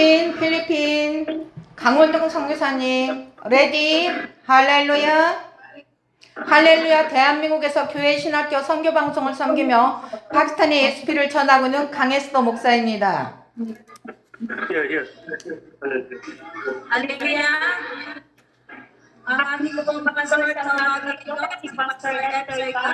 필리핀 강원동 선교사님 레디. 할렐루야. 할렐루야. 대한민국에서 교회 신학교 선교 방송을 섬기며 파키스탄의 예수피를 전하고 있는 강에스더 목사입니다. Hallelujah. Marami ko pong pastor sa mga kapitol, si Pastor Eterika,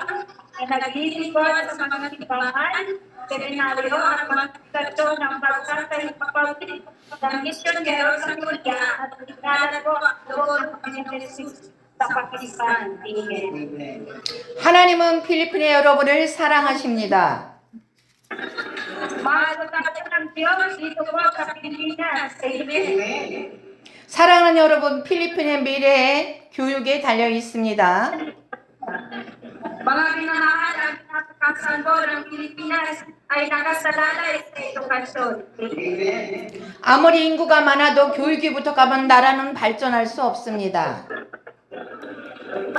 na naglilingkod sa mga tipahan, seminaryo at mga kapitol ng pagkakay papawin ng misyonero sa Korea at ikalalago ang loob ng Panginoon Jesus sa Pakistan. Amen. 하나님은 필리핀의 여러분을 사랑하십니다. Mahal natin ang Diyos dito po sa Pilipinas. Amen. 사랑하는 여러분, 필리핀의 미래에 교육에 달려 있습니다. Mga minamahal, ang pinapakasanbo ng Pilipinas ay nakasalalay sa edukasyon. 아무리 인구가 많아도 교육이 부족하면 나라는 발전할 수 없습니다.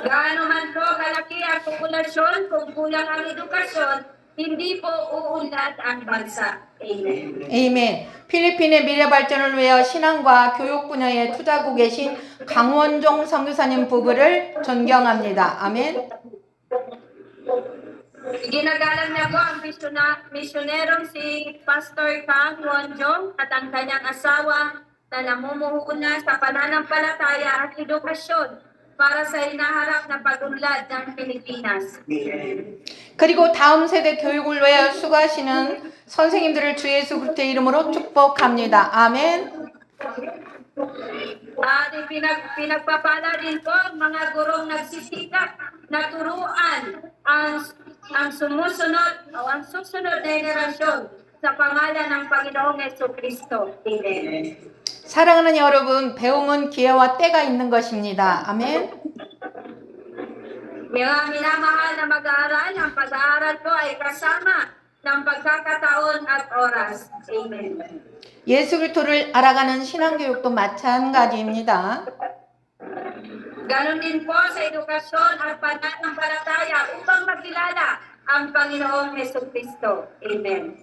Gaano man po kalaki ang populasyon, kung kulang ang edukasyon, hindi po uunlad ang bansa. Amen. 아멘. 필리핀의 미래 발전을 위하여 신앙과 교육 분야에 투자하고 계신 강원종 선교사님 부부를 존경합니다. 아멘. Ginagalang niya po ang misyonerong si Pastor Kang Wonjong at ang kanyang asawa na namumuhunan sa pananampalataya at edukasyon para sa hinaharap na pag-unlad ng Pilipinas. 그리고 다음 세대 교육을 위하여 수고하시는 선생님들을 주 예수 그리스도의 이름으로 축복합니다. 아멘. At pinagpapala din po ang mga gurong nagsisikap na turuan ang susunod na henerasyon sa pangalan ng Panginoong Jesucristo. Amen. 사랑하는 여러분, 배움은 기회와 때가 있는 것입니다. 아멘. Mga minamahal na mag-aaral, ang pag-aaral po ay kasama ng pagkakataon at oras. Amen. 예수 그리스도를 알아가는 신앙교육도 마찬가지입니다. Ganon din po sa edukasyon at pananampalataya upang makilala ang Panginoong Jesucristo. Amen.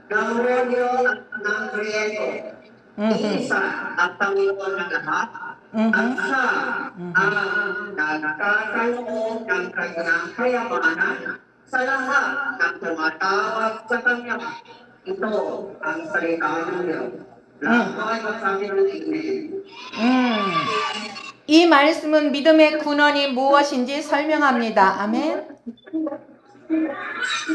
Namuyo ng Creator, isa ang Panginoon ng lahat, at siya ang nagkakaroon ng kanyang kayamanan sa lahat ng tumatawag sa Kanya. Ito ang salita ng Diyos. Lahat ay sabi ng Amen. 이 말씀은 믿음의 근원이 무엇인지 설명합니다. 아멘.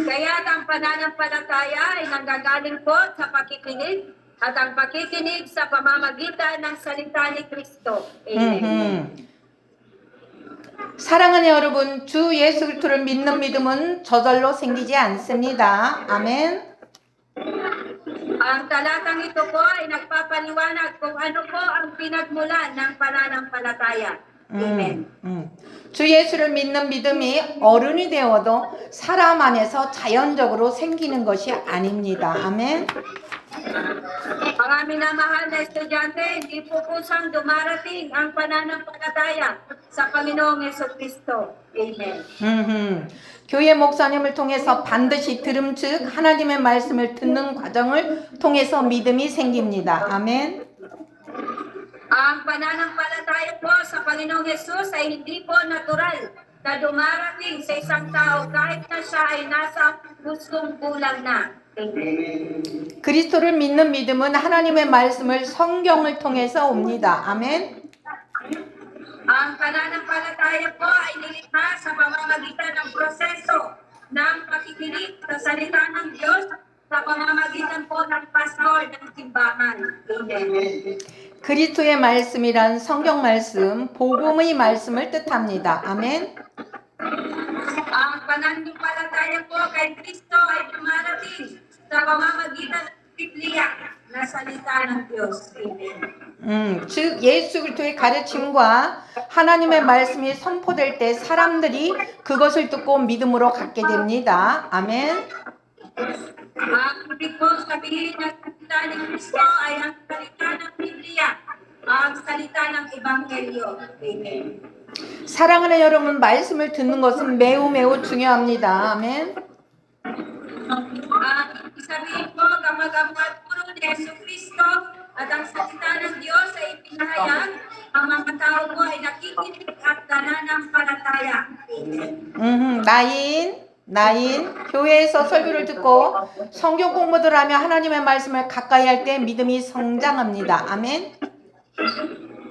Kaya ang pananampalataya ay nanggagaling po sa pakikinig at ang pakikinig sa pamamagitan ng salita ni Kristo. Amen. 사랑하는 여러분, 주 예수 그리스도를 믿는 믿음은 저절로 생기지 않습니다. 아멘. Ang talatang ito po ay nagpapaliwanag kung ano po ang pinagmulan ng pananampalataya. Amen. 주 예수를 믿는 믿음이 어른이 되어도 사람 안에서 자연적으로 생기는 것이 아닙니다. 아멘. Mga minamahal na estudyante, hindi po kusang dumarating ang pananampalataya sa Panginoong Jesucristo. Amen. 교회 목사님을 통해서 반드시 들음 즉 하나님의 말씀을 듣는 과정을 통해서 믿음이 생깁니다. 아멘. Ang pananampalataya po sa Panginoong Jesus ay hindi po natural na dumarating sa isang tao kahit na siya ay nasa gustong gulang na. Amen. 그리스도를 믿는 믿음은 하나님의 말씀을 성경을 통해서 옵니다. 아멘. Ang pananampalataya po ay nilikha sa pamamagitan ng proseso ng pakikinig sa salita ng Diyos sa pamamagitan po ng pastor ng simbahan. Amen. 그리스도의 말씀이란 성경 말씀, 복음의 말씀을 뜻합니다. 아멘. Ang pananampalataya po kay Kristo ay dumarating sa pamamagitan ng Biblia na salita ng Diyos. Amen. 즉 예수 그리스도의 가르침과 하나님의 말씀이 선포될 때 사람들이 그것을 듣고 믿음으로 갖게 됩니다. 아멘. Ang ibig po sabihin ng salita ni Kristo ay ang salita ng Biblia, ang salita ng Ebanghelyo. Amen. 사랑하는 여러분, 말씀을 듣는 것은 매우 중요합니다. 아멘. Ang ibig sabihin po, kapag ang pagpuro ni Yesu Kristo at ang salita ng Diyos ay ipinahayag, ang mga tao mo ay nakikinig at nananampalataya. 나인, 교회에서 설교를 듣고 성경 공부를 하며 하나님의 말씀을 가까이 할 때 믿음이 성장합니다. 아멘.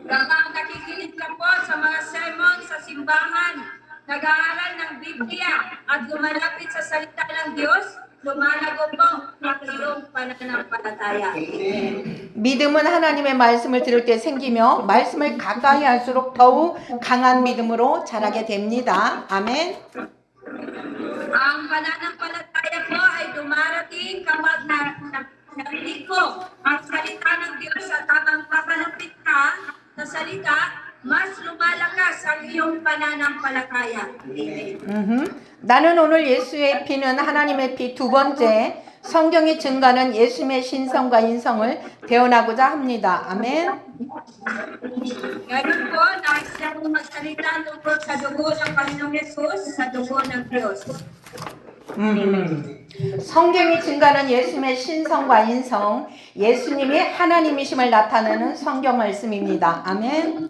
Kapag nakikinig ka po sa mga sermon sa simbahan, nag-aaral ng Biblia at lumalapit sa salita ng Diyos, lumalago po ang iyong pananampalataya. 믿음은 하나님의 말씀을 들을 때 생기며 말씀을 가까이 할수록 더욱 강한 믿음으로 자라게 됩니다. 아멘. Ang pananampalataya po ay dumarating kapag narinig ko ang salita ng Diyos at habang papalapit ka sa salita, mas lumalakas ang iyong pananampalataya. 나는 오늘 예수의 피는 하나님의 피 두 번째, 성경이 증가하는 예수님의 신성과 인성을 배워나고자 합니다. 아멘. Ngayon po, nais niya pong magsalita tungkol sa dugo ng Panginoong Yesus, sa dugo ng Diyos. 성경이 증가하는 예수님의 신성과 인성, 예수님이 하나님이심을 나타내는 성경 말씀입니다. 아멘.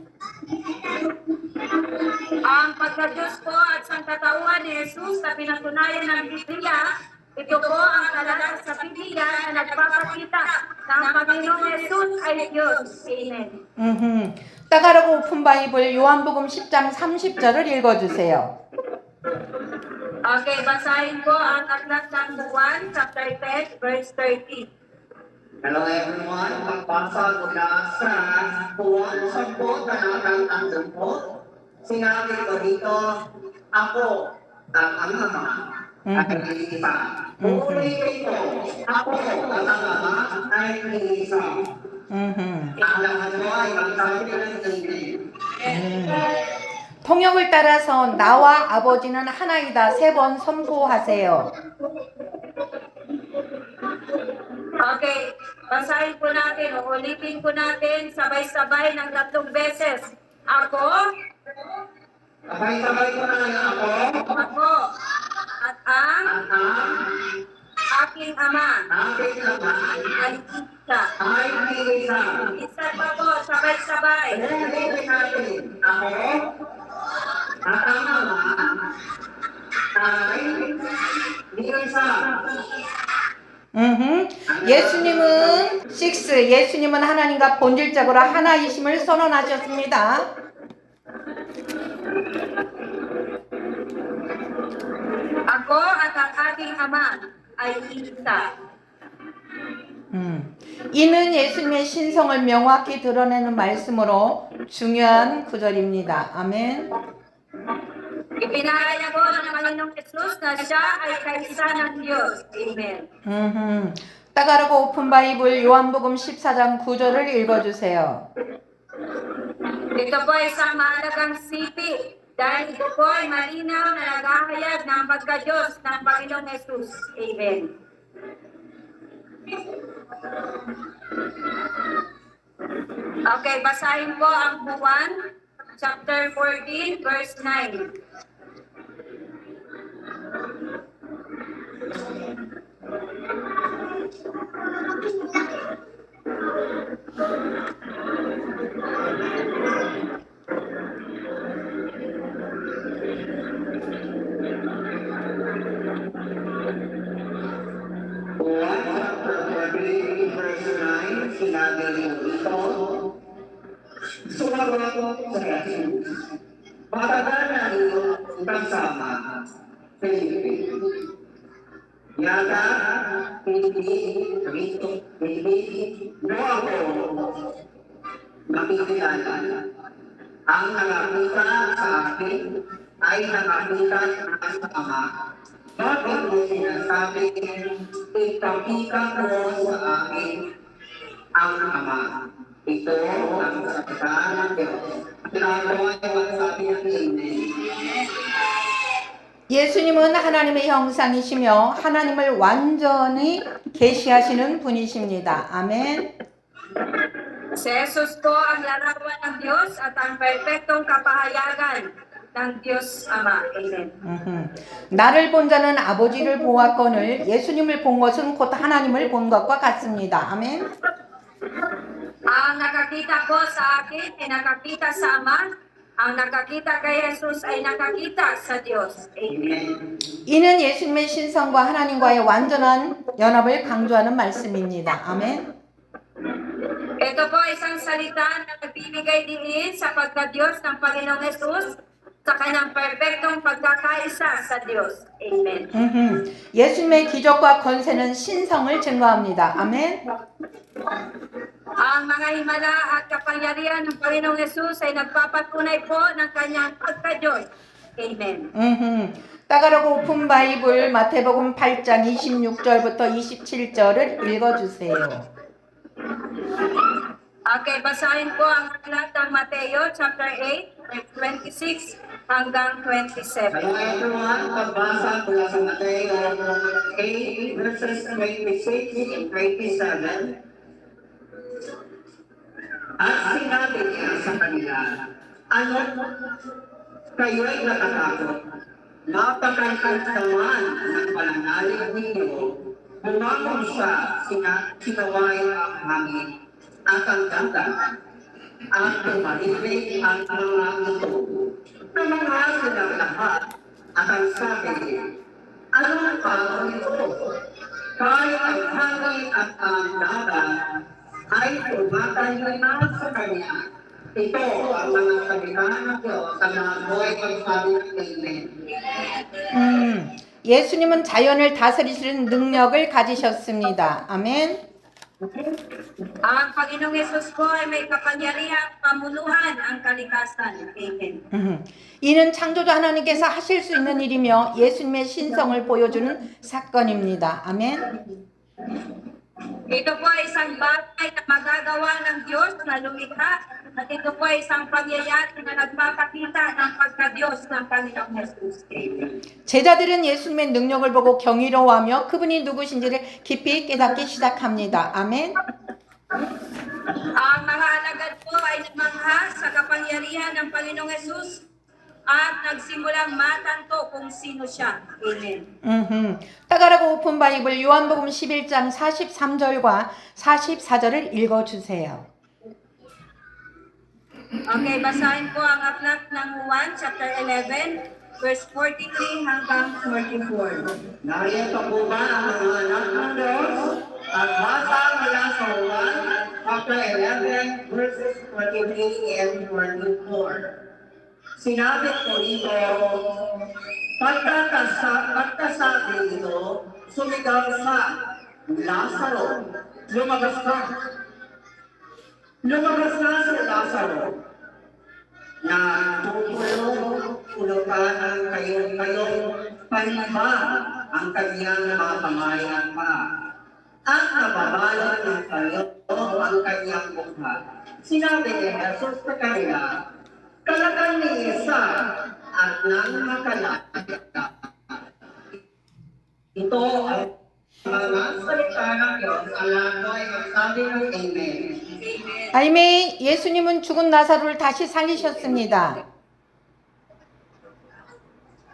Ang pagka-Diyos po at sangkatauhan ni Jesus na pinatunayan ng Biblia, ito po ang talagang sa Biblia na nagpapakita na ang Panginoong Jesus ay Diyos. Amen. 따가라고 오픈 바이블 요한복음 10장 30절을 읽어주세요. Okay, basahin po ang aklat ng Juan, chapter 10, verse 30. Hello everyone, pagbasa mula sa Juan 10, talatang 10. Sinabi ko dito, ako at ang Ama ay isa. Uulitin ko, ako at ang Ama ay isa. Ang lahat mo ay magsabi ng hindi. 통역을 따라서 나와 아버지는 하나이다 세 번 선포하세요. Okay, basahin po natin, ulitin po natin sabay-sabay ng 3 beses. Ako, Sabay-sabay ko na lang ako at ang aking Ama aking Ama ay isa. ay isa. Isa pa po, sabay-sabay. Uulitin natin, ako at ang Ama ay isa. 예수님은 예수님은 하나님과 본질적으로 하나이심을 선언하셨습니다. Ako at ang aking Ama ay isa. 이는 예수님의 신성을 명확히 드러내는 말씀으로 중요한 구절입니다. 아멘. Ipinahayag ko ng Panginoong Jesus na siya ay kaisa ng Diyos. Amen. 따가르고 오픈 바이블 요한복음 14장 9절을 읽어주세요. Ito po ay isang mahalagang sipi dahil ito po ay malinaw na naghahayag ng pagka-Diyos ng Panginoong Jesus. Amen. Okay, basahin po ang Juan, chapter 14, verse 9. Sinabi niyo ito, sumagot sa Jesus. Matagal na iyong kasama, Felipe. Yata, hindi mo ako makikilala. Ang nakakita sa akin ay nakakita sa Ama. Bakit mo sinasabi, ipakita mo sa akin ang Ama? Ito ang salita ng Diyos. Ginagawa niyo ang sabi ng Amen. 예수님은 하나님의 형상이시며 하나님을 완전히 계시하시는 분이십니다. 아멘. Si Jesus po ang larawan ng Diyos at ang perpektong kapahayagan. ng Diyos Ama. Amen. 나를 본 자는 아버지를 보았거늘 예수님을 본 것은 곧 하나님을 본 것과 같습니다. 아멘. Ang nakakita ko sa akin ay nakakita sa Ama. Ang nakakita kay Jesus ay nakakita sa Diyos. Amen. 이는 예수님의 신성과 하나님과의 완전한 연합을 강조하는 말씀입니다. 아멘. Ito po ay isang salita na nagbibigay diin sa pagka-Diyos ng Panginoong Jesus sa kanyang perpektong pagkakaisa sa Diyos. Amen. 예수님의 기적과 권세는 신성을 증거합니다. 아멘. Ang mga himala at kapangyarihan ng Panginoong Jesus ay nagpapatunay po ng kanyang pagka-Diyos. Amen. 따가라고 오픈 바이블 마태복음 8장 26절부터 27절을 읽어주세요. Okay, basahin ko ang aklat ng Mateo chapter 8, verse 26 hanggang 27. Kaya everyone, pagbasa mula sa Mateo 8 verses 26 and 27. At sinabi niya sa kanila, ano, kayo'y natatakot. Napakangkad naman ng pananalig ninyo, bumangon siya, sinaway ang hangin at ang dagat, at tumahimik ang mga ito. Namanga silang lahat, at ang sabi, anong tao ito? Kahit ang hangin at ang dagat ay tumatayo na sa kanya. Ito ang mga salita ng Diyos sa mga buhay pagsabi ng Amen. 예수님은 자연을 다스리시는 능력을 가지셨습니다. 아멘. Ang Panginoong Jesus po ay may kapangyarihang pamunuhan ang kalikasan. Amen. 이는 창조주 하나님께서 하실 수 있는 일이며 예수님의 신성을 보여주는 사건입니다. 아멘. Ito po ay isang bagay na magagawa ng Diyos na lumikha at ito po ay isang pangyayari na nagpapakita ng pagka-Diyos ng Panginoong Jesus. Amen. 제자들은 예수님의 능력을 보고 경이로워하며 그분이 누구신지를 깊이 깨닫기 시작합니다. 아멘. Ang mga alagad po ay namangha sa kapangyarihan ng Panginoong Jesus at nagsimulang matanto kung sino siya. Amen. 따가라고 오픈 바이블 요한복음 11장 43절과 44절을 읽어주세요. Okay, basahin po ang aklat ng Juan chapter 11 verse 43 hanggang 44. Narito po ba ang mga anak ng Diyos? At basa mula sa Juan, chapter 11, verses 23 and 24. Sinabi ko dito, pagkasabi nito, sumigaw sa Lazaro, lumabas ka. Lumabas na si Lazaro, na tulukan kayong panima ang kanyang mga kamay at paa. At nababalot ng kayo ang kanyang mukha. Sinabi ni Jesus sa kanila, kalakan ni isa at nang makalakita. Ito ang mga salita ng Diyos, alam mo ay magsabi ng Amen. 아멘. 예수님은 죽은 나사로를 다시 살리셨습니다.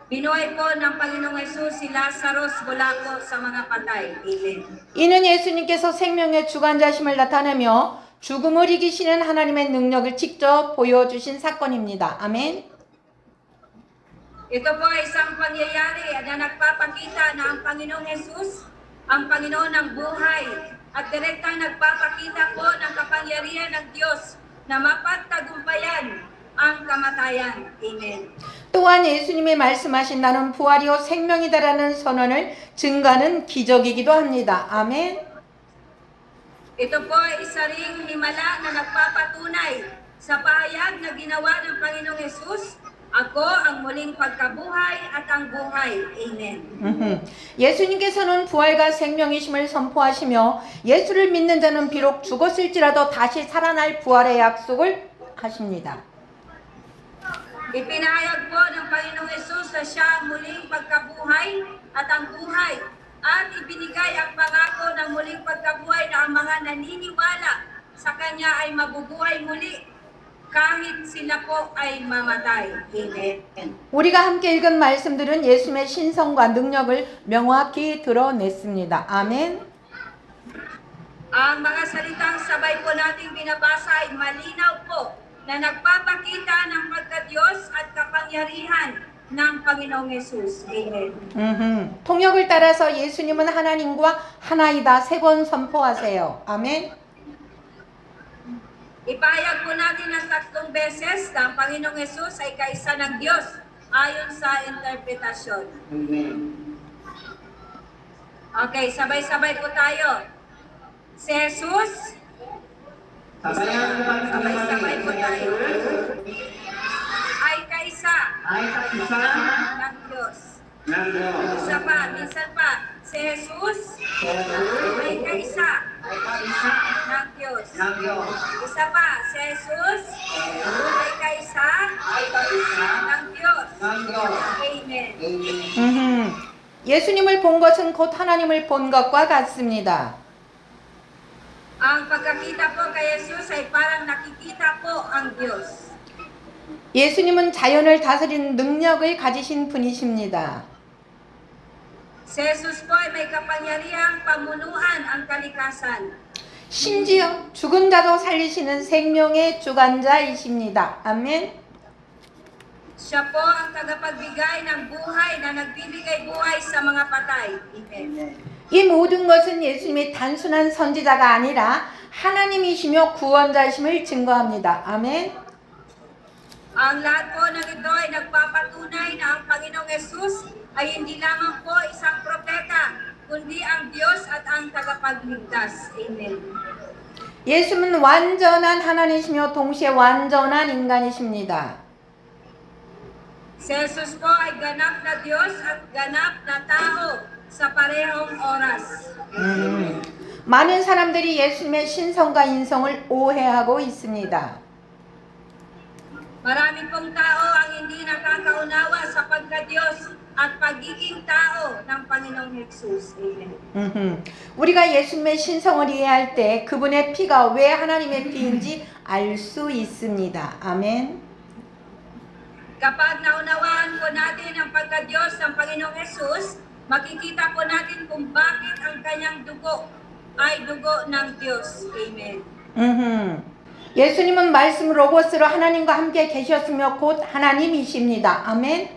Binuhay po ng Panginoong Jesus si Lazarus mula po sa mga patay. Amen. 이는 예수님께서 생명의 주관자심을 나타내며 죽음을 이기시는 하나님의 능력을 직접 보여주신 사건입니다. 아멘. Ito po ay isang pangyayari na nagpapakita na ang Panginoong Jesus, ang Panginoon ng buhay, at direktang nagpapakita po ng kapangyarihan ng Diyos na mapagtagumpayan ang kamatayan. Amen. 또한 예수님이 말씀하신 나는 부활이요 생명이다라는 선언을 증가하는 기적이기도 합니다. 아멘. Ito po ay isa ring himala na nagpapatunay sa pahayag na ginawa ng Panginoong Jesus, ako ang muling pagkabuhay at ang buhay. Amen. 예수님께서는 부활과 생명이심을 선포하시며 예수를 믿는 자는 비록 죽었을지라도 다시 살아날 부활의 약속을 하십니다. Ipinahayag po ng Panginoong Jesus na siya ang muling pagkabuhay at ang buhay at ibinigay ang pangako ng muling pagkabuhay na ang mga naniniwala sa Kanya ay mabubuhay muli. kahit sila po ay mamatay. Amen. 우리가 함께 읽은 말씀들은 예수님의 신성과 능력을 명확히 드러냈습니다. 아멘. Ang mga salitang sabay po nating binabasa ay malinaw po na nagpapakita ng pagka-Diyos at kapangyarihan ng Panginoong Yesus. Amen. 통역을 따라서 예수님은 하나님과 하나이다 3번 선포하세요. 아멘. Ipahayag po natin ng 3 beses na ang Panginoong Yesus ay kaisa ng Diyos ayon sa interpretasyon. Amen. Okay, sabay-sabay po tayo. Si Jesus, sabay-sabay po tayo, ay kaisa Ay kaisa ng Diyos. ng Diyos. Isa pa, minsan pa, si Jesus ay kaisa Ay kaisa ng Diyos. ng Diyos. Isa pa, si Jesus ay kaisa Ay kaisa ng Diyos. ng Diyos. Amen. Amen. 예수님을 본 것은 곧 하나님을 본 것과 같습니다. Ang pagkakita po kay Jesus ay parang nakikita po ang Diyos. 예수님은 자연을 다스리는 능력을 가지신 분이십니다. Si Jesus po ay may kapangyarihang pamunuan ang kalikasan. 심지어 죽은 자도 살리시는 생명의 주관자이십니다. 아멘. Siya po ang tagapagbigay ng buhay na nagbibigay buhay sa mga patay. Amen. 이 모든 것은 예수님이 단순한 선지자가 아니라 하나님이시며 구원자이심을 증거합니다. 아멘. Ang lahat po ng ito ay nagpapatunay na ang Panginoong Yesus ay hindi lamang po isang propeta, kundi ang Diyos at ang tagapagligtas. Amen. 예수님은 완전한 하나님이시며 동시에 완전한 인간이십니다. Si Jesus po ay ganap na Diyos at ganap na tao sa parehong oras. 많은 사람들이 예수님의 신성과 인성을 오해하고 있습니다. Marami pong tao ang hindi nakakaunawa sa pagka-Diyos at pagiging tao ng Panginoong Yesus. Amen. 우리가 예수님의 신성을 이해할 때 그분의 피가 왜 하나님의 피인지 알 수 있습니다. 아멘. Kapag naunawaan po natin ang pagka-Diyos ng Panginoong Yesus, makikita po natin kung bakit ang kanyang dugo ay dugo ng Diyos. Amen. 예수님은 말씀 로고스로 하나님과 함께 계셨으며 곧 하나님이십니다. 아멘.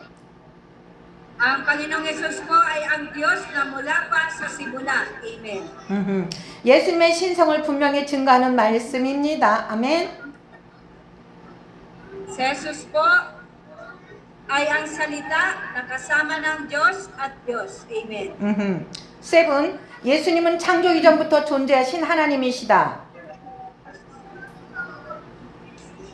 Ang Panginoong Yesus po ay ang Diyos na mula pa sa simula. Amen. 예수님의 신성을 분명히 증거하는 말씀입니다. 아멘. Si Jesus po ay ang salita na kasama ng Diyos at Diyos. Amen. 세븐, 예수님은 창조 이전부터 존재하신 하나님이시다.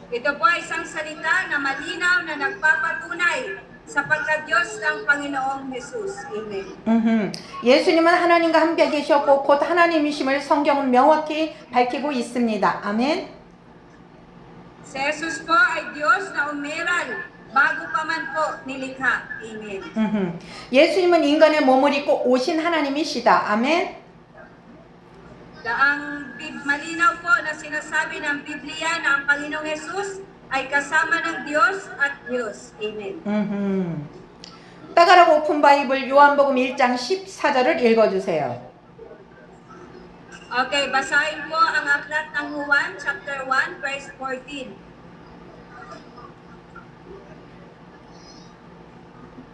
Ito po ay isang salita na malinaw na nagpapatunay sa pagka-Diyos ng Panginoong Jesus. Amen. 예수님은 하나님과 함께 계셨고 곧 하나님이심을 성경은 명확히 밝히고 있습니다. 아멘. Si Jesus po ay Diyos na umiral bago pa man po nilikha. Amen. 예수님은 인간의 몸을 입고 오신 하나님이시다. 아멘. Ang malinaw po na sinasabi ng Biblia na ang Panginoong Jesus ay kasama ng Diyos at Diyos. Amen. 따가락 오픈 바이블 요한복음 1장 14절을 읽어주세요. Okay, basahin po ang aklat ng Juan, chapter 1, verse 14.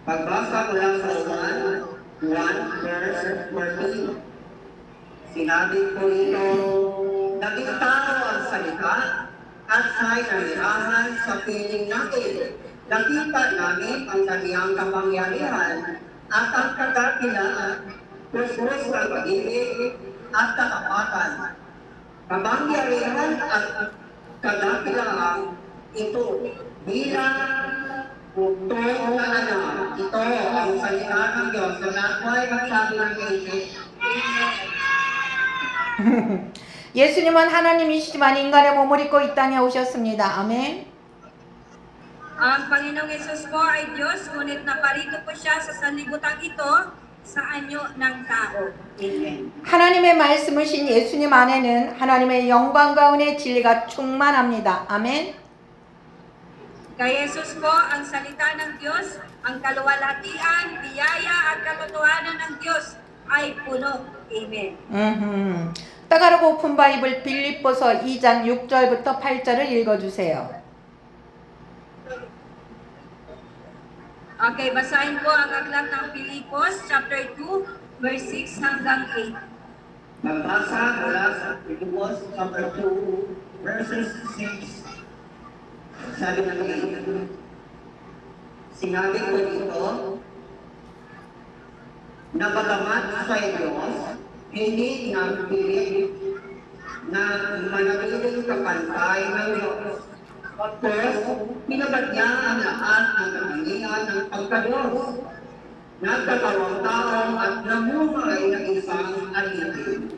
Pagbasa mula sa Juan 1 verse 14. Sinabi ko rito, naging tao ang salita at siya'y nanirahan sa piling natin. Nakita namin ang kaniyang kapangyarihan at ang kadakilaan, puspuss ng pag-ibig at katapatan. Kapangyarihan at kadakilaan ito bilang utong na anak. Ito ang salita ng Diyos na nakuhay magsabi ng David. 예수님은 하나님이시지만 인간의 몸을 입고 이 땅에 오셨습니다. 아멘. Ang Panginoong Yesus po ay Diyos, ngunit naparito po siya sa sanlibutan ito sa anyo ng tao. Amen. 하나님의 말씀이신 예수님 안에는 하나님의 영광과 은혜의 진리가 충만합니다. 아멘. Kay Jesus po ang salita ng Diyos, ang kaluwalhatian, biyaya at katotohanan ng Diyos ay puno. Amen. 따가르고 오픈 바이블 빌립보서 2장 6절부터 8절을 읽어주세요. Okay, basahin po ang aklat ng Pilipos, chapter 2, verse 6 hanggang 8. Magbasa mula sa Filipos chapter 2, verses 6. Sabi ng Biblia, sinabi ko dito, na bagamat sa Diyos, hindi nagpilit na manatiling kapantay ng Diyos. First, pinagad niya ang lahat ng katangian ng pagka-Diyos. Nagkatawang tao at namuhay na isang alipin.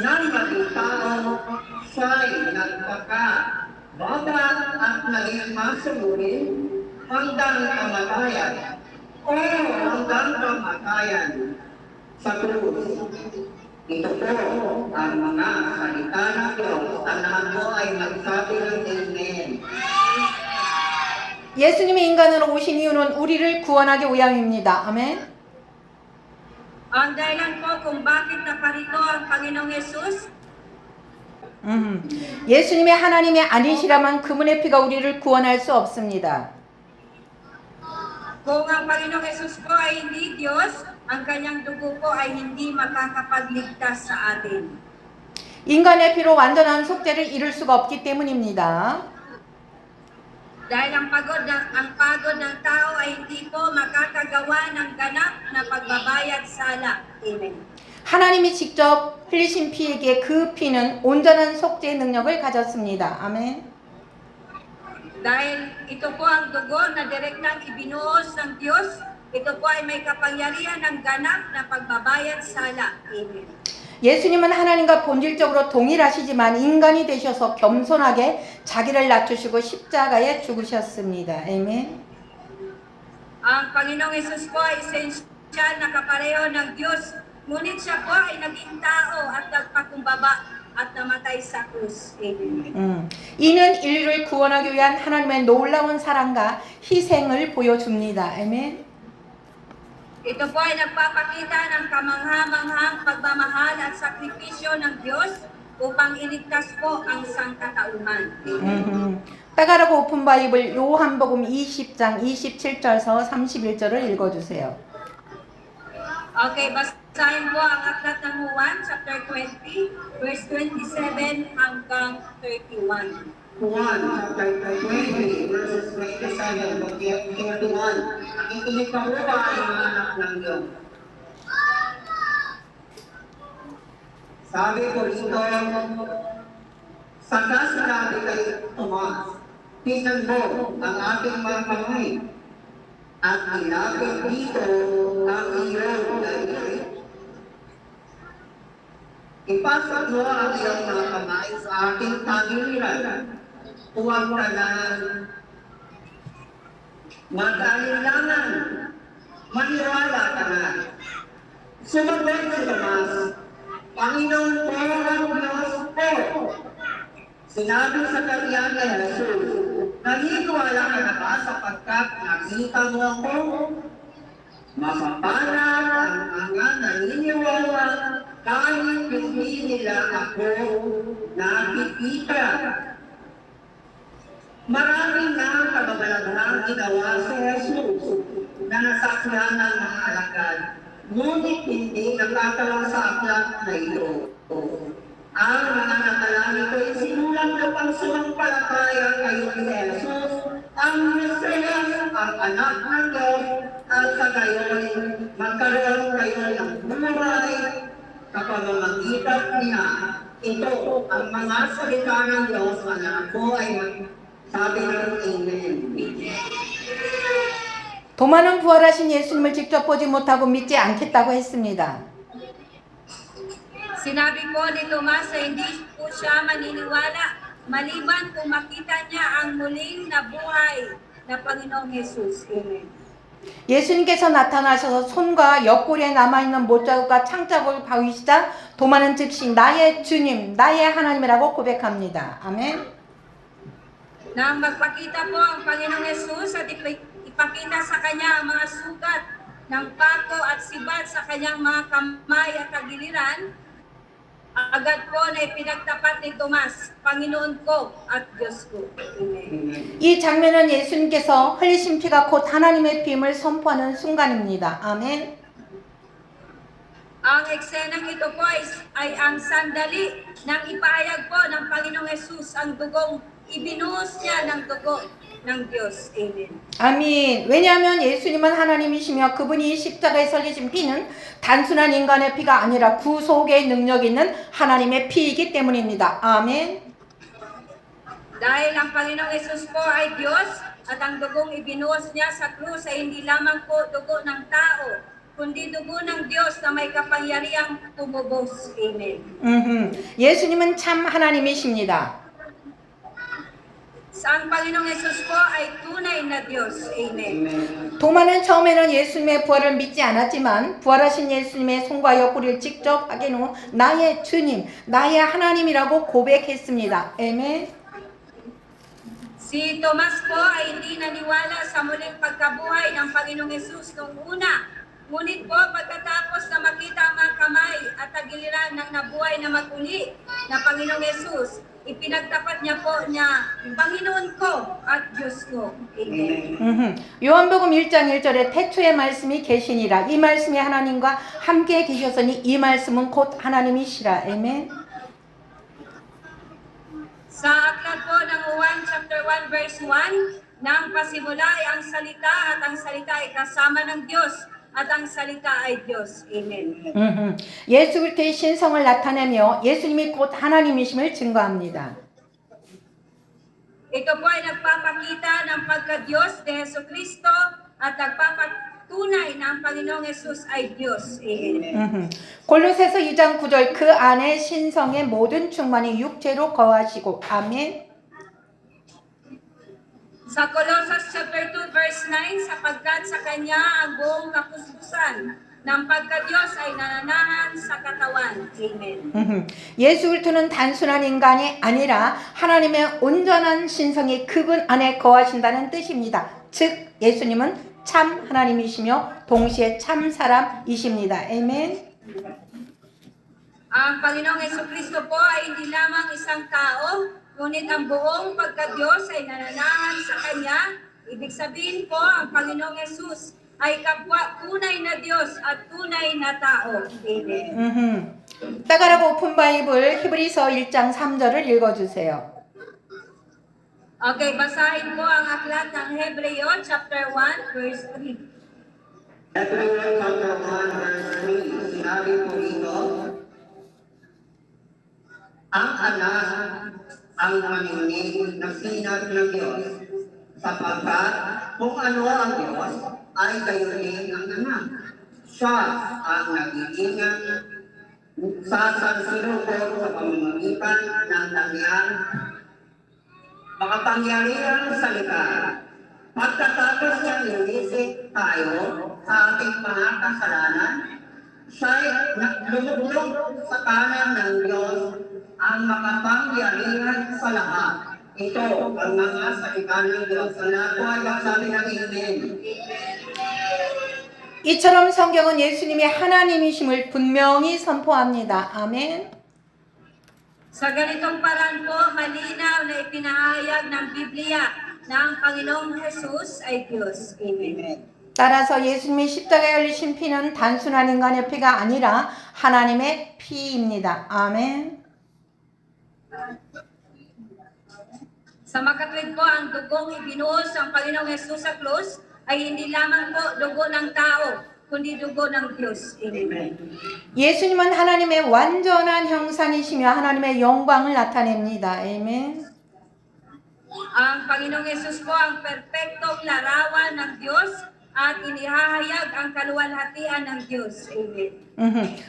Nang maging tao, siya'y nagpaka-baba at naging masunurin hanggang kamatayan. O hanggang kamatayan sa krus. Ito po ang mga salita ng Diyos. Tanahan mo ay magsabi ng Amen. 예수님이 인간으로 오신 이유는 우리를 구원하기 위함입니다. 아멘. Ang dahilan po kung bakit naparito ang Panginoong Yesus, 예수님이 하나님이 아니시라면 그분의 피가 우리를 구원할 수 없습니다. kung ang Panginoong Yesus po ay hindi Diyos, ang kanyang dugo po ay hindi makakapagligtas sa atin. 인간의 피로 완전한 속죄를 이룰 수가 없기 때문입니다. Dahil ang pagod ng tao ay hindi po makakagawa ng ganap na pagbabayad sala. Amen. 하나님이 직접 흘리신 피에게 그 피는 온전한 속죄의 능력을 가졌습니다. 아멘. Dahil ito po ang dugo na direktang ibinuhos ng Diyos, ito po ay may kapangyarihan ng ganap na pagbabayad sala. Amen. 예수님은 하나님과 본질적으로 동일하시지만 인간이 되셔서 겸손하게 자기를 낮추시고 십자가에 죽으셨습니다. 아멘. Ang Panginoong Yesus po ay esensyal na kapareho ng Diyos, ngunit siya po ay naging tao at nagpakumbaba at namatay sa krus. Amen. 이는 인류를 구원하기 위한 하나님의 놀라운 사랑과 희생을 보여줍니다. 아멘. Ito po ay nagpapakita ng kamangha-manghang pagmamahal at sakripisyo ng Diyos upang iligtas po ang sangkatauhan. 따가르고 오픈 바이블 요한복음 20장 27절에서 31절을 읽어주세요. Okay, basahin po ang aklat ng Juan, chapter 20, verse 27 hanggang 31. 1, chapter 20, verses 27 to 31. Nakikinig ka po ba ang mga anak ng Diyos? Sabi ko rito, saka sinabi kay Tomas, tingnan mo ang ating mga kamay at ilapit dito ang iyong daliri. Ipasok mo ang iyong mga kamay sa ating tagiliran. Huwag ka na mag-alilangan. Maniwala ka na. Sumagot si Tomas, Panginoon po ang Diyos po. Sinabi sa kanya kay Jesus, naniniwala ka na ba sapagkat nakita mo ako? Mapapanag ang mga naniniwala kahit hindi nila ako nakikita. Maraming na kababalaghan ginawa si Jesus na nasaksihan ng mga alagad, ngunit hindi nakatawa sa aklat na ito. Ang mga nakalangit ko ay sinulang na pangsumampalataya kayo ni Jesus, ang Mesiyas, ang anak ng Diyos, at sa gayon magkaroon kayo ng buhay kapamamagitan niya. Ito ang mga salita ng Diyos na ako ay sabi ng Amen. 도마는 부활하신 예수님을 직접 보지 못하고 믿지 않겠다고 했습니다. Sinabi po ni Tomas na hindi po siya maniniwala maliban kung makita niya ang muling nabuhay na Panginoong Jesus. Amen. 예수님께서 나타나셔서 손과 옆구리에 남아있는 못자국과 창자국을 보이시자 도마는 즉시 나의 주님, 나의 하나님이라고 고백합니다. 아멘. Nang magpakita po ang Panginoong Yesus at ipakita sa kanya ang mga sugat ng pako at sibat sa kanyang mga kamay at tagiliran, agad po na ipinagtapat ni Tomas, Panginoon ko at Diyos ko. Amen. 이 장면은 예수님께서 흘리신 피가 곧 하나님의 피임을 선포하는 순간입니다. 아멘. Ang eksenang ito po ay ang sandali ng ipahayag po ng Panginoong Yesus ang dugong ibinuhos niya ng dugo ng Diyos. Amen. 아멘. 왜냐하면 예수님은 하나님이시며 그분이 십자가에 흘리신 피는 단순한 인간의 피가 아니라 구속의 능력 있는 하나님의 피이기 때문입니다. 아멘. Dahil ang Panginoong Yesus po ay Diyos at ang dugong ibinuhos niya sa krus ay hindi lamang po dugo ng tao, kundi dugo ng Diyos na may kapangyarihang tumubos. Amen. 예수님은 참 하나님이십니다. Ang Panginoong Yesus po ay tunay na Diyos. Amen. 도마는 처음에는 예수님의 부활을 믿지 않았지만 부활하신 예수님의 손과 옆구리를 직접 확인 후 나의 주님, 나의 하나님이라고 고백했습니다. 아멘. Si Tomas po ay hindi naniwala sa muling pagkabuhay ng Panginoong Yesus noong una. Ngunit po pagkatapos na makita ang mga kamay at tagiliran ng nabuhay na maguli na Panginoong Yesus, ipinagtapat niya po niya, Panginoon ko at Diyos ko. Amen. 요한복음 1장 1절에 태초에 말씀이 계시니라. 이 말씀이 하나님과 함께 계셨으니 이 말씀은 곧 하나님이시라. 아멘. Sa aklat po ng Juan chapter 1 verse 1, nang pasimula ay ang salita at ang salita ay kasama ng Diyos at ang salita ay Diyos. Amen. 예수 그리스도의 신성을 나타내며 예수님이 곧 하나님이심을 증거합니다. Ito po ay nagpapakita ng pagka-Diyos ni Jesucristo at nagpapatunay na ang Panginoong Yesus ay Diyos. Amen. 골로새서 2장 9절 그 안에 신성의 모든 충만이 육체로 거하시고 아멘. Sa Colossus chapter 2 verse 9, sapagkat sa Kanya ang buong kapuspusan ng pagka-Diyos ay nananahan sa katawan. Amen. 예수 그리스도는 단순한 인간이 아니라 하나님의 온전한 신성이 그분 안에 거하신다는 뜻입니다. 즉 예수님은 참 하나님이시며 동시에 참 사람이십니다. 아멘. Ang Panginoong Jesucristo po ay hindi lamang isang tao, ngunit ang buong pagka-Diyos ay nananahan sa Kanya. Ibig sabihin po, ang Panginoong Jesus ay kapwa tunay na Diyos at tunay na tao. Amen. 따가라고 오픈 바이블 히브리서 1장 3절을 읽어주세요. Okay, basahin po ang aklat ng Hebreo chapter 1 verse 3. Hebrews chapter 1 verse 3, sinabi po dito, ang anak ang maninig ng sinag ng Diyos, sapagkat kung ano ang Diyos, ay gayon din ang anak. Siya ang nag-iingat sa sansinuko sa pamamagitan ng kanyang makapangyarihang salita. Pagkatapos niya inisip tayo sa ating mga kasalanan, siya'y lumulog sa kanan ng Diyos ang makapangyarihan sa lahat. Ito ang mga salita ng Diyos. Sana po ay magsabi ng Amen. 이처럼 성경은 예수님이 하나님이심을 분명히 선포합니다. 아멘. Sa ganitong paraan po, malinaw na ipinahayag ng Biblia na ang Panginoong Jesus ay Diyos. Amen. 따라서 예수님이 십자가에 흘리신 피는 단순한 인간의 피가 아니라 하나님의 피입니다. 아멘. Sa makatwid po, ang dugong ibinuhos ng Panginoong Jesus sa krus ay hindi lamang po dugo ng tao, kundi dugo ng Diyos. Amen. 예수님은 하나님의 완전한 형상이시며 하나님의 영광을 나타냅니다. 아멘. Ang Panginoong Jesus po ang perpektong larawan ng Diyos at inihahayag ang kaluwalhatian ng Diyos. Amen.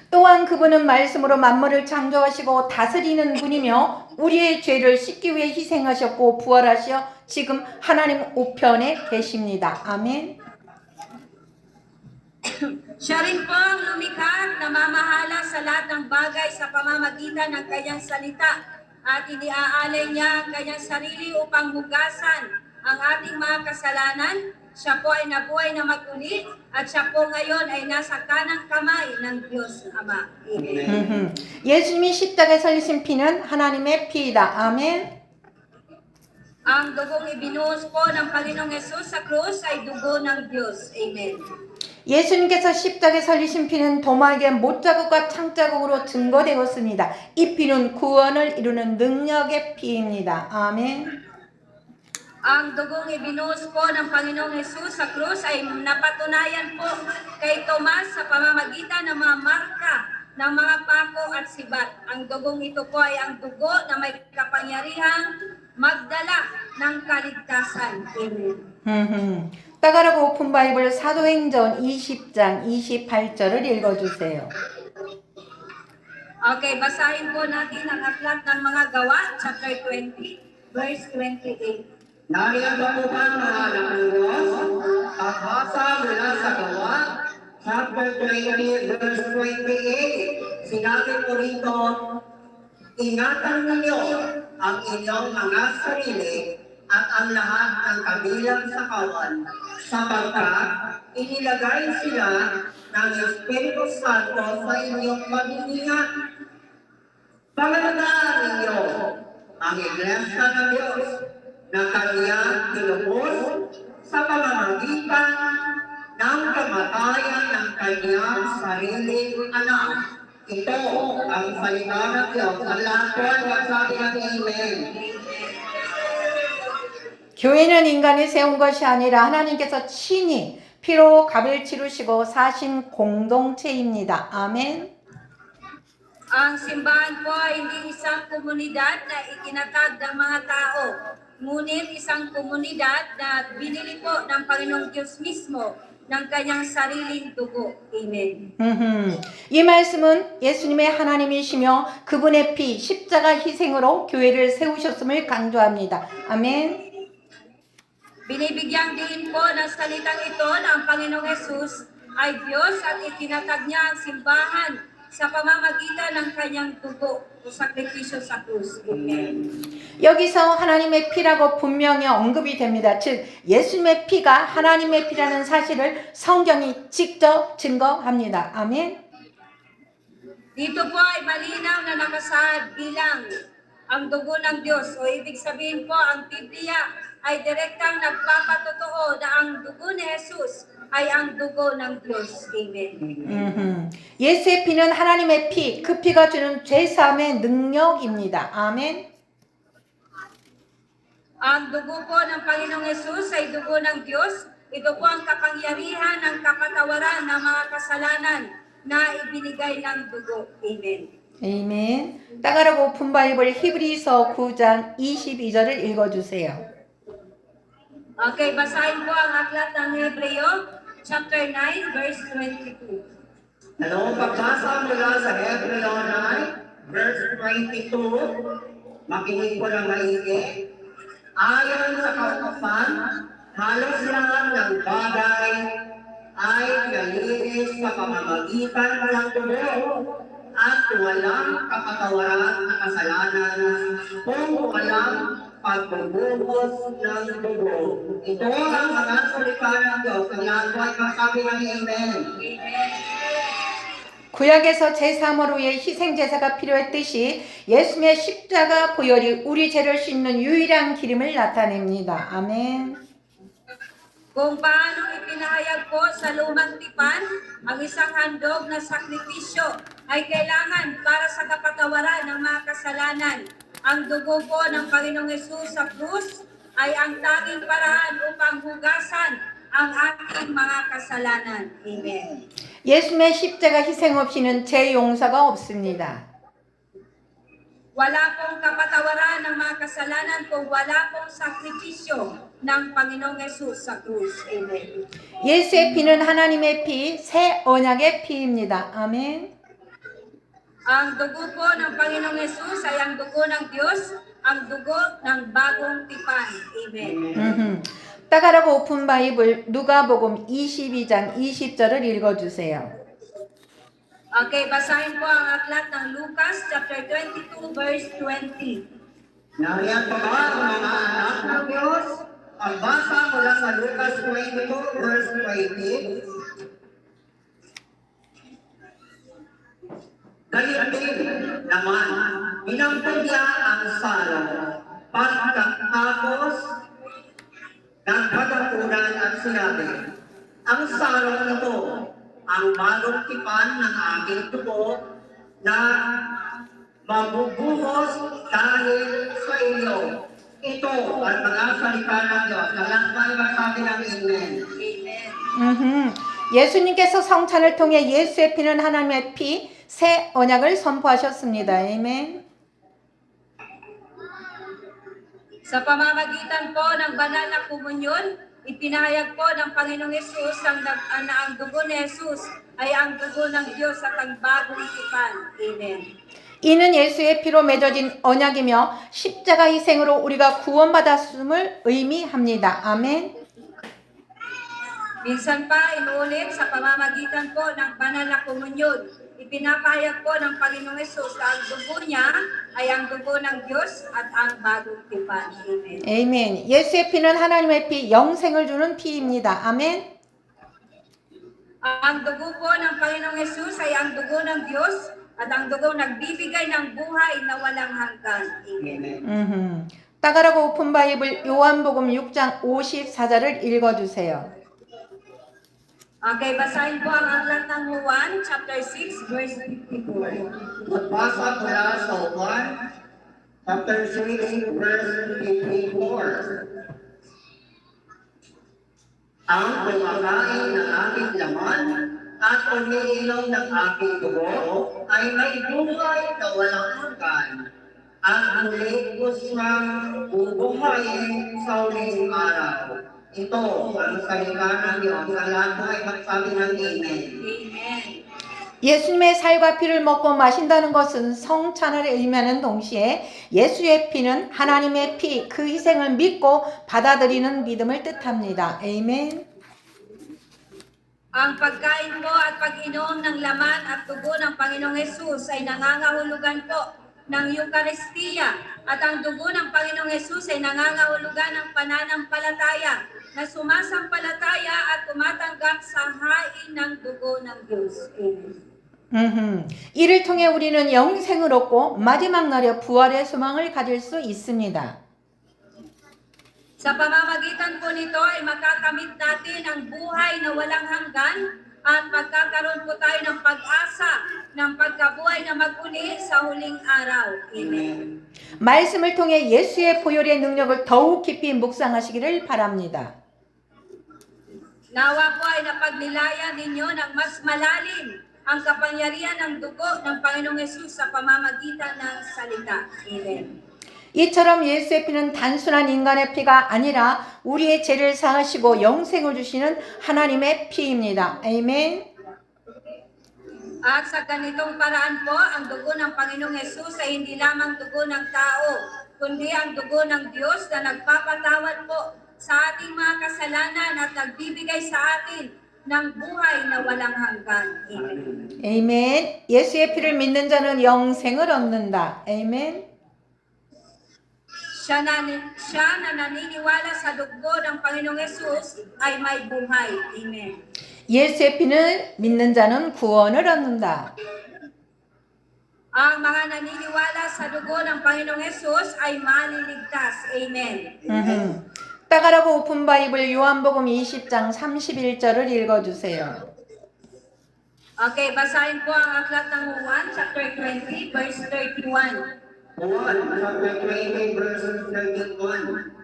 또한 그분은 말씀으로 만물을 창조하시고 다스리는 분이며 우리의 죄를 씻기 위해 희생하셨고 부활하시어 지금 하나님 우편에 계십니다. 아멘. Siya rin po ang lumikha at namamahala sa lahat ng bagay sa pamamagitan ng kanyang salita at iniaalay niya ang kanyang sarili upang hugasan ang ating mga kasalanan. Siya po ay nabuhay na maguli at siya po ngayon ay nasa kanang kamay ng Diyos Ama. Amen. 예수님이 십자가에 흘리신 피는 하나님의 피이다. 아멘. Ang dugong ibinuhos po ng Panginoong Yesus sa krus ay dugo ng Diyos. Amen. 예수님께서 십자가에 흘리신 피는 도마에게 못자국과 창자국으로 증거되었습니다. 이 피는 구원을 이루는 능력의 피입니다. 아멘. Ang dugong ibinuhos po ng Panginoong Yesus sa krus ay napatunayan po kay Tomas sa pamamagitan ng mga marka ng mga pako at sibat. Ang dugong ito po ay ang dugo na may kapangyarihang magdala ng kaligtasan. Amen. 따가라고 오픈 바이블 사도행전 20장 28절을 읽어주세요. Okay, basahin po natin ang aklat ng mga gawa, chapter 20, verse 28. Nariyan po ba mga anak ng Diyos? Ang basa mula sa gawa, chapter 20, verse 28, sinabi po rito, ingatan ninyo ang inyong mga sarili at ang lahat ng kabilang sa kawan, sapagkat inilagay sila ng Espiritu Santo sa inyong pag-iingat. Pangalagaan ninyo ang Iglesia ng Diyos na kanyang tinubos sa pamamagitan ng kamatayan ng kanyang sariling anak. Ito ang salita ng Diyos. Ang lahat po ay magsabi ng Amen. 교회는 인간이 세운 것이 아니라 하나님께서 친히 피로 값을 치르시고 사신 공동체입니다. 아멘. Ang simbahan po ay hindi isang komunidad na itinatag ng mga tao, ngunit isang komunidad na binili po ng Panginoong Diyos mismo ng kanyang sariling dugo. Amen. 이 말씀은 예수님의 하나님이시며 그분의 피, 십자가 희생으로 교회를 세우셨음을 강조합니다. 아멘. Binibigyang diin po ng salitang ito na ang Panginoong Yesus ay Diyos at itinatag niya ang simbahan sa pamamagitan ng kanyang dugo o sakripisyo sa krus. Amen. 여기서 하나님의 피라고 분명히 언급이 됩니다. 즉 예수님의 피가 하나님의 피라는 사실을 성경이 직접 증거합니다. 아멘. Dito po ay malinaw na nakasaad bilang ang dugo ng Diyos. O ibig sabihin po, ang Biblia ay direktang nagpapatotoo na ang dugo ni Jesus ay ang dugo ng Diyos. Amen. 예수의 피는 하나님의 피, 그 피가 주는 죄사함의 능력입니다. 아멘. Ang dugo po ng Panginoong Yesus ay dugo ng Diyos. Ito po ang kapangyarihan ng kapatawaran ng mga kasalanan na ibinigay ng dugo. Amen. 아멘. 따가라고 오픈 바이블 히브리서 9장 22절을 읽어주세요. Okay, basahin po ang aklat ng Hebreo, chapter 9, verse 22. Ano, pagbasa mula sa Hebreo 9, verse 22, makinig ko ng maigi. Ayon sa kautosan, halos lahat ng bagay ay nalinis sa pamamagitan ng dugo at walang kapatawaran na kasalanan kung walang pagbubuhos ng dugo. Ito ang mga salita ng Diyos. Ang lahat po ay magsabi ng Amen. 구약에서 제3월 후에 희생제사가 필요했듯이 예수님의 십자가 보혈이 우리 죄를 씻는 유일한 기름을 나타냅니다. 아멘. Kung paano ipinahayag po sa lumang tipan, ang isang handog na sakripisyo ay kailangan para sa kapatawaran ng mga kasalanan. Ang dugo po ng Panginoong Yesus sa krus ay ang tanging paraan upang hugasan ang ating mga kasalanan. Amen. 예수님의 십자가 희생 없이는 죄 용서가 없습니다. Wala pong kapatawaran ng mga kasalanan kung wala pong sakripisyo ng Panginoong Yesus sa krus. Amen. 예수의 피는 하나님의 피, 새 언약의 피입니다. 아멘. Ang dugo po ng Panginoong Yesus ay ang dugo ng Diyos, ang dugo ng bagong tipan. Amen. 따가라고 오픈 바이블 누가복음 22장 20절을 읽어주세요. Okay, basahin po ang aklat ng Lucas chapter 22 verse 20. Nariyan pa ba ang mga anak ng Diyos? Ang basa mula sa Lucas 22 verse 20. Gayon din naman, inampun niya ang sala. Pagkatapos ng pagkakunan at sinabi, ang sarong ito, ang bagong tipan ng aking dugo na mabubuhos dahil sa inyo. Ito ang mga salita ng Diyos. Lahat ba magsabi ng Amen? 예수님께서 성찬을 통해 예수의 피는 하나님의 피, 새 언약을 선포하셨습니다. 아멘. Sa pamamagitan po ng banal na komunyon, ipinahayag po ng Panginoong Yesus na ang dugo ni Jesus ay ang dugo ng Diyos at ang bagong tipan. Amen. 이는 예수의 피로 맺어진 언약이며 십자가 희생으로 우리가 구원받았음을 의미합니다. 아멘. Minsan pa, inuulit sa pamamagitan po ng banal na komunyon, ipinapahayag po ng Panginoong Yesus na ang dugo niya ay ang dugo ng Diyos at ang bagong tipan. Amen. 아멘. 예수의 피는 하나님의 피, 영생을 주는 피입니다. 아멘. Ang dugo po ng Panginoong Yesus ay ang dugo ng Diyos at ang dugo nagbibigay ng buhay na walang hanggan. Amen. 따가라고 오픈 바이블 요한복음 6장 54절을 읽어주세요. Okay, basahin po ang aklat ng Juan, chapter 6, verse 54. Magbasa mula sa 1, chapter 6, verse 54. Ang kumakain ng aking laman at umiinom ng aking dugo ay may buhay na walang hanggan. At muli ko siyang bubuhayin sa huling araw. Ito ang salita ng Diyos. Sa lahat ay magsabi ng Amen. Amen. 예수님의 살과 피를 먹고 마신다는 것은 성찬을 의미하는 동시에 예수의 피는 하나님의 피, 그 희생을 믿고 받아들이는 믿음을 뜻합니다. 아멘. Ang pagkain po at pag-inom ng laman at dugo ng Panginoong Yesus ay nangangahulugan po ng Eucharistia at ang dugo ng Panginoong Yesus ay nangangahulugan ng pananampalataya na sumasampalataya at tumatanggap sa hain ng dugo ng Diyos. Amen. 이를 통해 우리는 영생을 얻고 마지막 날에 부활의 소망을 가질 수 있습니다. Sa pamamagitan po nito ay makakamit natin ang buhay na walang hanggan at magkakaroon po tayo ng pag-asa ng pagkabuhay na maguli sa huling araw. Amen. 말씀을 통해 예수의 보혈의 능력을 더욱 깊이 묵상하시기를 바랍니다. Nawa po ay napagnilaya ninyo ng mas malalim ang kapangyarihan ng dugo ng Panginoong Yesus sa pamamagitan ng salita. Amen. 이처럼 예수의 피는 단순한 인간의 피가 아니라 우리의 죄를 사하시고 영생을 주시는 하나님의 피입니다. 아멘. At sa ganitong paraan po, ang dugo ng Panginoong Yesus ay hindi lamang dugo ng tao, kundi ang dugo ng Diyos na nagpapatawad po sa ating mga kasalanan at nagbibigay sa atin ng buhay na walang hanggan. Amen. 아멘. 예수의 피를 믿는 자는 영생을 얻는다. 아멘. Siya na naniniwala sa dugo ng Panginoong Yesus ay may buhay. Amen. 예수의 피를 믿는 자는 구원을 얻는다. Ang mga naniniwala sa dugo ng Panginoong Yesus ay maliligtas. Amen. 따가라고 오픈 바이블 요한복음 20장 31절을 읽어주세요. Okay, basahin po ang aklat ng Juan, chapter 20, verse 31. 1, chapter 20, verse 31.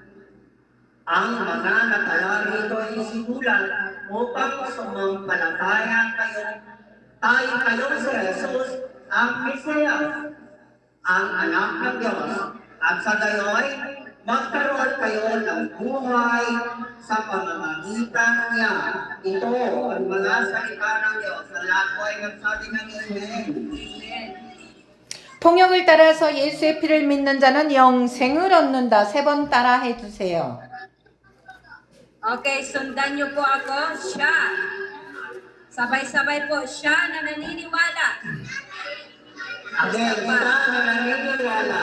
Ang mga natala rito ay sinulat upang sumampalataya kayo sa Jesus ang Mesiyas, ang anak ng Diyos, at sa gayoy magkaroon kayo ng buhay sa pamamagitan niya. Ito ang mga salita ng Diyos. Sa lahat ko ay nagsabi ng Amen. 통역을 따라서 예수의 피를 믿는 자는 영생을 얻는다. 3번 따라 해주세요. Okay, sundan niyo po ako. Siya. Sabay-sabay po. Siya na naniniwala. Again, kita na naniniwala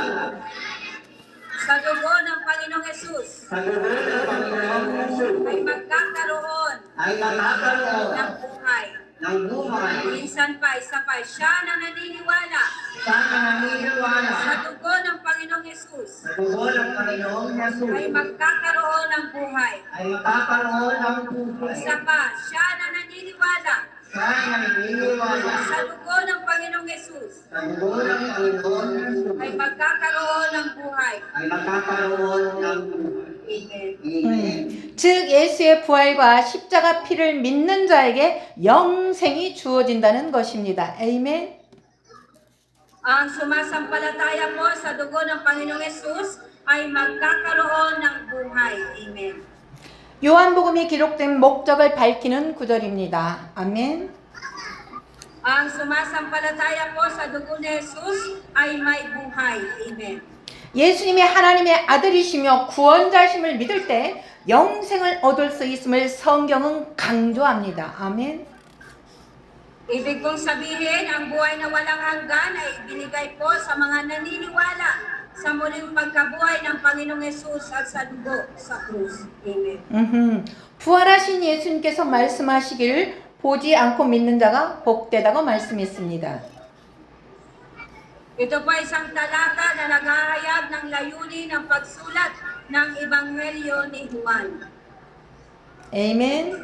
sa dugo ng Panginoong Jesus sa dugo ng Panginoong Yesus ay magkakaroon ay magkakaroon ng buhay. ng buhay. Minsan pa, isa pa, siya na naniniwala Sana naniniwala sa dugo ng Panginoong Jesus sa dugo ng Panginoong Yesus ay magkakaroon ng buhay. ay magkakaroon ng buhay. Isa pa, siya na naniniwala Sana naniniwala sa dugo ng Panginoong Jesus sa dugo ng Panginoong Yesus ay magkakaroon ng buhay. ay magkakaroon ng buhay. Amen. Amen. 즉 예수의 부활과 십자가 피를 믿는 자에게 영생이 주어진다는 것입니다. 아멘. Ang sumasampalataya po sa dugo ng Panginoong Jesus ay magkakaroon ng buhay. Amen. 요한복음이 기록된 목적을 밝히는 구절입니다. 아멘. Ang sumasampalataya po sa dugo ni Jesus ay may buhay. Amen. 예수님이 하나님의 아들이시며 구원자심을 믿을 때 영생을 얻을 수 있음을 성경은 강조합니다. 아멘. Ibig kong sabihin, ang buhay na walang hanggan ay ibinigay po sa mga naniniwala sa muling pagkabuhay ng Panginoong Jesus at sa dugo sa krus. Amen. 부활하신 예수님께서 말씀하시기를 보지 않고 믿는 자가 복되다고 말씀했습니다. Ito po ay isang talata na naghahayag ng layunin ng pagsulat ng Ebanghelyo ni Juan. 아멘.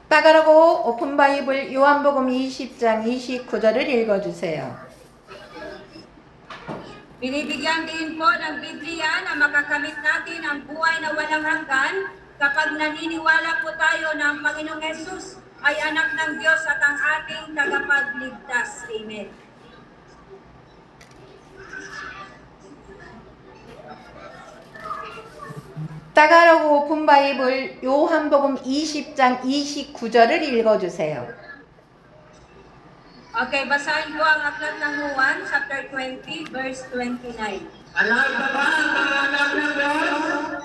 따가라고 오픈 바이블 요한복음 20장 29절을 읽어주세요. Binibigyan din po ng Biblia na makakamit natin ang buhay na walang hanggan kapag naniniwala po tayo na ang Panginoong Jesus ay anak ng Diyos at ang ating tagapagligtas. Amen. 따가라고 오픈 바이블 요한복음 20장 29절을 읽어주세요. Okay, basahin ko ang aklat ng Juan, chapter 20, verse 29. Alam ka ba ang mga anak ng Diyos?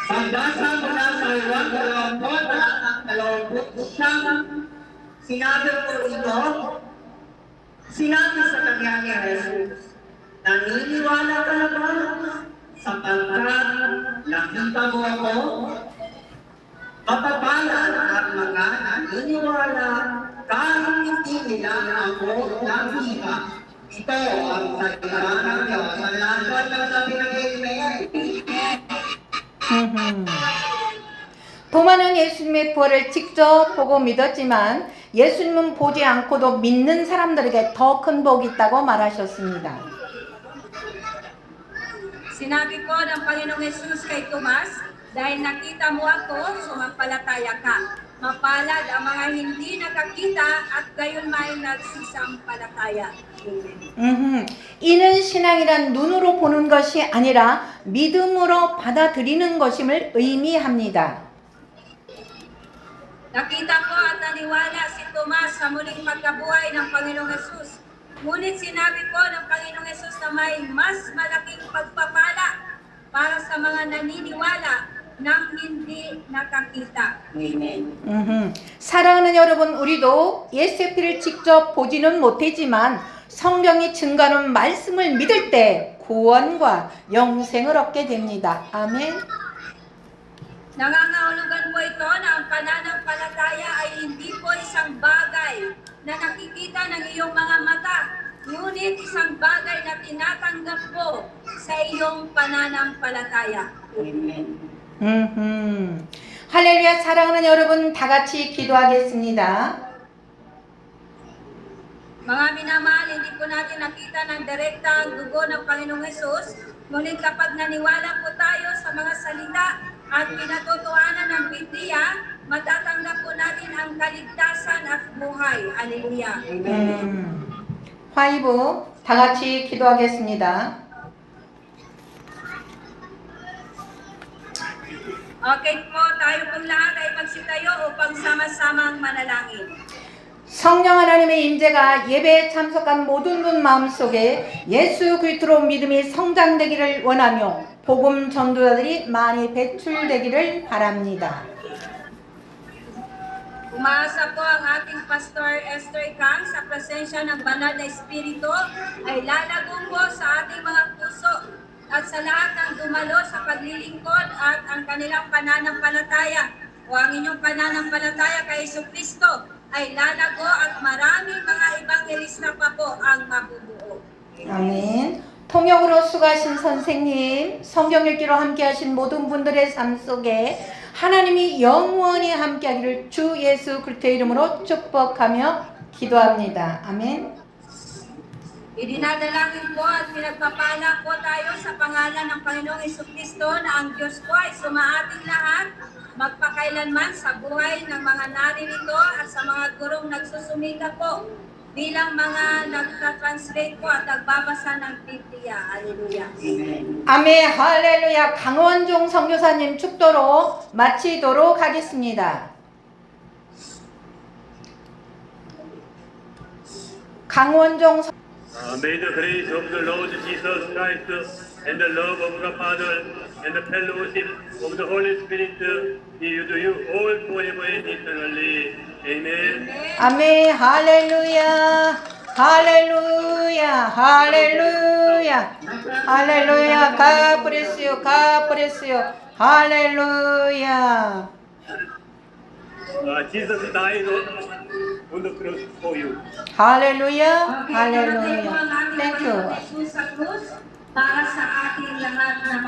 Pagbasa mula sa Juan 20:29, sinabi ko ito, sinabi sa kanya ni Jesus, naniniwala ka na ba sapagkat nakita mo ako? Mapapalad at mga naniniwala kahit hindi nila ako nakita. Ito ang salita ng Diyos. Sa lahat ng sabi ng Amen. 도마는 예수님의 부활을 직접 보고 믿었지만 예수님은 보지 않고도 믿는 사람들에게 더 큰 복이 있다고 말하셨습니다. Sinabi po ng Panginoong Jesus kay Tomas, dahil nakita mo ako, sumampalataya ka. Mapalad ang mga hindi nakakita at gayon may nagsisampalataya. Amen. 이는 신앙이란 눈으로 보는 것이 아니라 믿음으로 받아들이는 것임을 의미합니다. Nakita ko at naniwala si Tomas sa muling pagkabuhay ng Panginoong Jesus. Ngunit sinabi ko ng Panginoong Jesus na may mas malaking pagpapala para sa mga naniniwala ng hindi nakakita. Amen. 사랑하는 여러분, 우리도 예수의 피를 직접 보지는 못했지만 성경이 증거하는 말씀을 믿을 때 구원과 영생을 얻게 됩니다. 아멘. Nangangahulugan po ito na ang pananampalataya ay hindi po isang bagay na nakikita ng iyong mga mata, ngunit isang bagay na tinatanggap po sa iyong pananampalataya. Amen. 할렐루야. 사랑하는 여러분, 다 같이 기도하겠습니다. Mga minamahal, hindi po natin nakita ng direkta ang dugo ng Panginoong Jesus, ngunit kapag naniwala po tayo sa mga salita at pinatutuanan ng Biblia, matatanggap po natin ang kaligtasan at buhay. Hallelujah. 화이부 다 같이 기도하겠습니다. Okay po, tayo pong lahat ay magsitayo upang sama-samang manalangin. 성령 하나님의 임재가 예배에 참석한 모든 분 마음속에 예수 그리스도로 믿음이 성장되기를 원하며 복음 전도자들이 많이 배출되기를 바랍니다. Umaasa po ang ating Pastor Esther Kang sa presensya ng Banal na Espiritu ay lalagong po sa ating mga puso at sa lahat ng dumalo sa paglilingkod at ang kanilang pananampalataya o ang inyong pananampalataya kay Jesucristo ay lalago at maraming mga ebanghelista pa po ang mabubuo. 아멘. 통역으로 수고하신 선생님, 성경 읽기로 함께하신 모든 분들의 삶 속에 하나님이 영원히 함께하기를 주 예수 그리스도의 이름으로 축복하며 기도합니다. 아멘. Idinadalangin po at pinagpapala po tayo sa pangalan ng Panginoong Jesucristo na ang Diyos po ay sumaating lahat magpakailanman sa buhay ng mga naririto at sa mga gurong nagsusumika po bilang mga nagtatranslate po at nagbabasa ng Biblia. Hallelujah. 아멘. 할렐루야. 강원종 선교사님 축도로 마치도록 하겠습니다. 강원종 May the grace of the Lord Jesus Christ and the love of the Father and the fellowship of the Holy Spirit be with you all forever and eternally. Amen. 아멘. 할렐루야. 할렐루야. 할렐루야. 할렐루야. God bless you. God bless you. 할렐루야. Jesus died on the cross for you. 할렐루야. Okay, namatay po 할렐루야. ang ating Thank you. Panginoong Jesus sa krus para sa ating lahat na